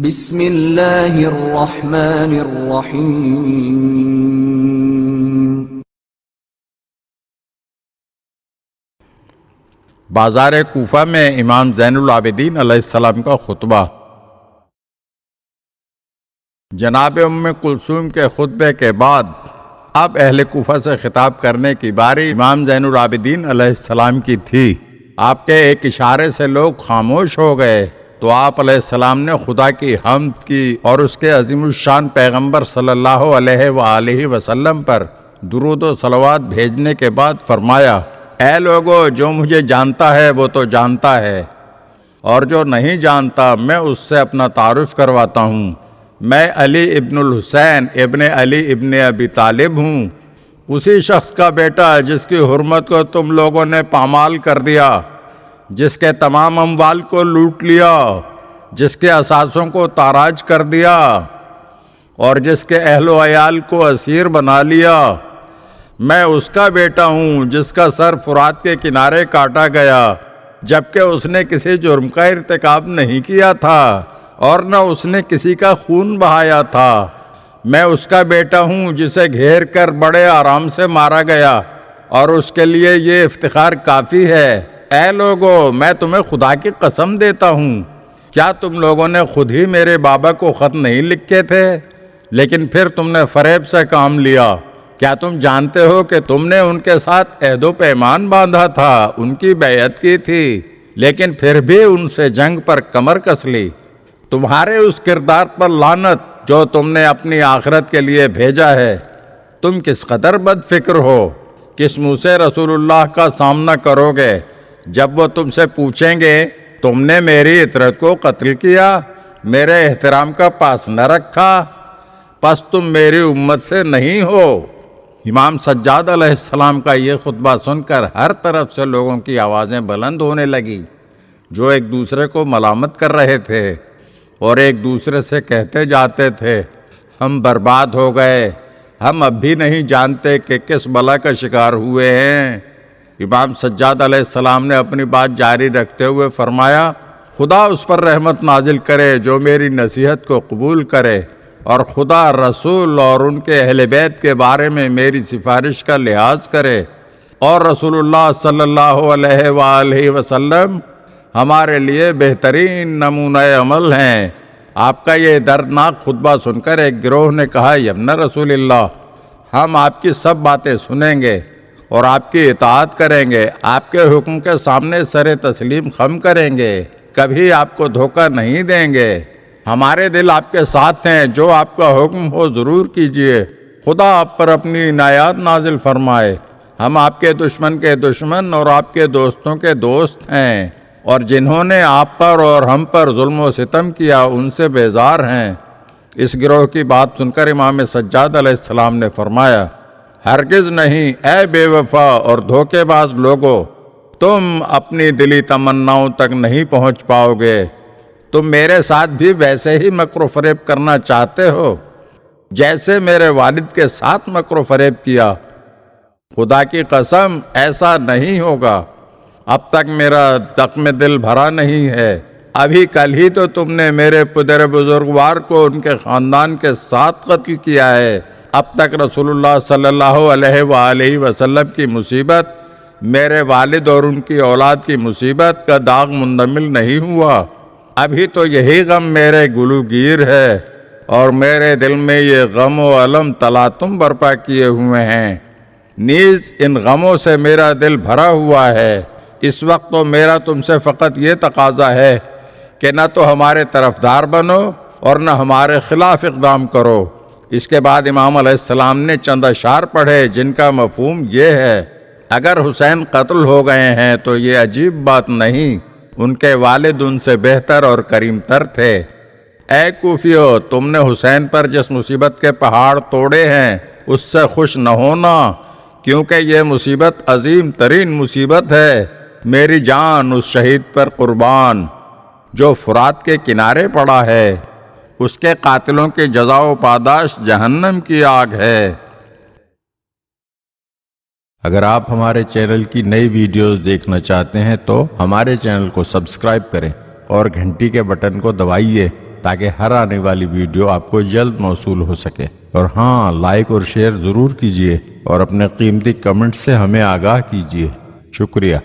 بسم اللہ الرحمن الرحیم۔ بازار کوفہ میں امام زین العابدین علیہ السلام کا خطبہ۔ جناب ام کلثوم کے خطبے کے بعد اب اہل کوفہ سے خطاب کرنے کی باری امام زین العابدین علیہ السلام کی تھی۔ آپ کے ایک اشارے سے لوگ خاموش ہو گئے تو آپ علیہ السلام نے خدا کی حمد کی اور اس کے عظیم الشان پیغمبر صلی اللہ علیہ وآلہ وسلم پر درود و صلوات بھیجنے کے بعد فرمایا، اے لوگو، جو مجھے جانتا ہے وہ تو جانتا ہے، اور جو نہیں جانتا میں اس سے اپنا تعارف کرواتا ہوں۔ میں علی ابن الحسین ابن علی ابن ابی طالب ہوں، اسی شخص کا بیٹا جس کی حرمت کو تم لوگوں نے پامال کر دیا، جس کے تمام اموال کو لوٹ لیا، جس کے اثاثوں کو تاراج کر دیا اور جس کے اہل و عیال کو اسیر بنا لیا۔ میں اس کا بیٹا ہوں جس کا سر فرات کے کنارے کاٹا گیا جبکہ اس نے کسی جرم کا ارتکاب نہیں کیا تھا اور نہ اس نے کسی کا خون بہایا تھا۔ میں اس کا بیٹا ہوں جسے گھیر کر بڑے آرام سے مارا گیا اور اس کے لیے یہ افتخار کافی ہے۔ اے لوگو، میں تمہیں خدا کی قسم دیتا ہوں، کیا تم لوگوں نے خود ہی میرے بابا کو خط نہیں لکھے تھے؟ لیکن پھر تم نے فریب سے کام لیا۔ کیا تم جانتے ہو کہ تم نے ان کے ساتھ عہد و پیمان باندھا تھا، ان کی بیعت کی تھی، لیکن پھر بھی ان سے جنگ پر کمر کس لی؟ تمہارے اس کردار پر لعنت جو تم نے اپنی آخرت کے لیے بھیجا ہے۔ تم کس قدر بد فکر ہو، کس منہ سے رسول اللہ کا سامنا کرو گے جب وہ تم سے پوچھیں گے تم نے میری عطرت کو قتل کیا، میرے احترام کا پاس نہ رکھا، پس تم میری امت سے نہیں ہو۔ امام سجاد علیہ السلام کا یہ خطبہ سن کر ہر طرف سے لوگوں کی آوازیں بلند ہونے لگی، جو ایک دوسرے کو ملامت کر رہے تھے اور ایک دوسرے سے کہتے جاتے تھے، ہم برباد ہو گئے، ہم اب بھی نہیں جانتے کہ کس بلا کا شکار ہوئے ہیں۔ امام سجاد علیہ السلام نے اپنی بات جاری رکھتے ہوئے فرمایا، خدا اس پر رحمت نازل کرے جو میری نصیحت کو قبول کرے، اور خدا رسول اور ان کے اہل بیت کے بارے میں میری سفارش کا لحاظ کرے، اور رسول اللہ صلی اللہ علیہ وآلہ وسلم ہمارے لیے بہترین نمونہ عمل ہیں۔ آپ کا یہ دردناک خطبہ سن کر ایک گروہ نے کہا، یبن رسول اللہ، ہم آپ کی سب باتیں سنیں گے اور آپ کی اطاعت کریں گے، آپ کے حکم کے سامنے سر تسلیم خم کریں گے، کبھی آپ کو دھوکہ نہیں دیں گے۔ ہمارے دل آپ کے ساتھ ہیں، جو آپ کا حکم ہو ضرور کیجئے، خدا آپ پر اپنی عنایات نازل فرمائے۔ ہم آپ کے دشمن اور آپ کے دوستوں کے دوست ہیں، اور جنہوں نے آپ پر اور ہم پر ظلم و ستم کیا ان سے بیزار ہیں۔ اس گروہ کی بات سن کر امام سجاد علیہ السلام نے فرمایا، ہرگز نہیں اے بے وفا اور دھوکے باز لوگو، تم اپنی دلی تمناؤں تک نہیں پہنچ پاؤ گے۔ تم میرے ساتھ بھی ویسے ہی مکر و فریب کرنا چاہتے ہو جیسے میرے والد کے ساتھ مکر و فریب کیا۔ خدا کی قسم ایسا نہیں ہوگا، اب تک میرا زخم دل بھرا نہیں ہے۔ ابھی کل ہی تو تم نے میرے پدر بزرگوار کو ان کے خاندان کے ساتھ قتل کیا ہے۔ اب تک رسول اللہ صلی اللہ علیہ وآلہ وسلم کی مصیبت، میرے والد اور ان کی اولاد کی مصیبت کا داغ مندمل نہیں ہوا۔ ابھی تو یہی غم میرے گلوگیر ہے، اور میرے دل میں یہ غم و الم تلاطم برپا کیے ہوئے ہیں۔ نیز ان غموں سے میرا دل بھرا ہوا ہے۔ اس وقت تو میرا تم سے فقط یہ تقاضا ہے کہ نہ تو ہمارے طرفدار بنو اور نہ ہمارے خلاف اقدام کرو۔ اس کے بعد امام علیہ السلام نے چند اشعار پڑھے جن کا مفہوم یہ ہے، اگر حسین قتل ہو گئے ہیں تو یہ عجیب بات نہیں، ان کے والد ان سے بہتر اور کریم تر تھے۔ اے کوفیو، تم نے حسین پر جس مصیبت کے پہاڑ توڑے ہیں اس سے خوش نہ ہونا، کیونکہ یہ مصیبت عظیم ترین مصیبت ہے۔ میری جان اس شہید پر قربان جو فرات کے کنارے پڑا ہے، اس کے قاتلوں کی جزا و پاداش جہنم کی آگ ہے۔ اگر آپ ہمارے چینل کی نئی ویڈیوز دیکھنا چاہتے ہیں تو ہمارے چینل کو سبسکرائب کریں اور گھنٹی کے بٹن کو دبائیے تاکہ ہر آنے والی ویڈیو آپ کو جلد موصول ہو سکے۔ اور ہاں، لائک اور شیئر ضرور کیجیے اور اپنے قیمتی کمنٹ سے ہمیں آگاہ کیجیے۔ شکریہ۔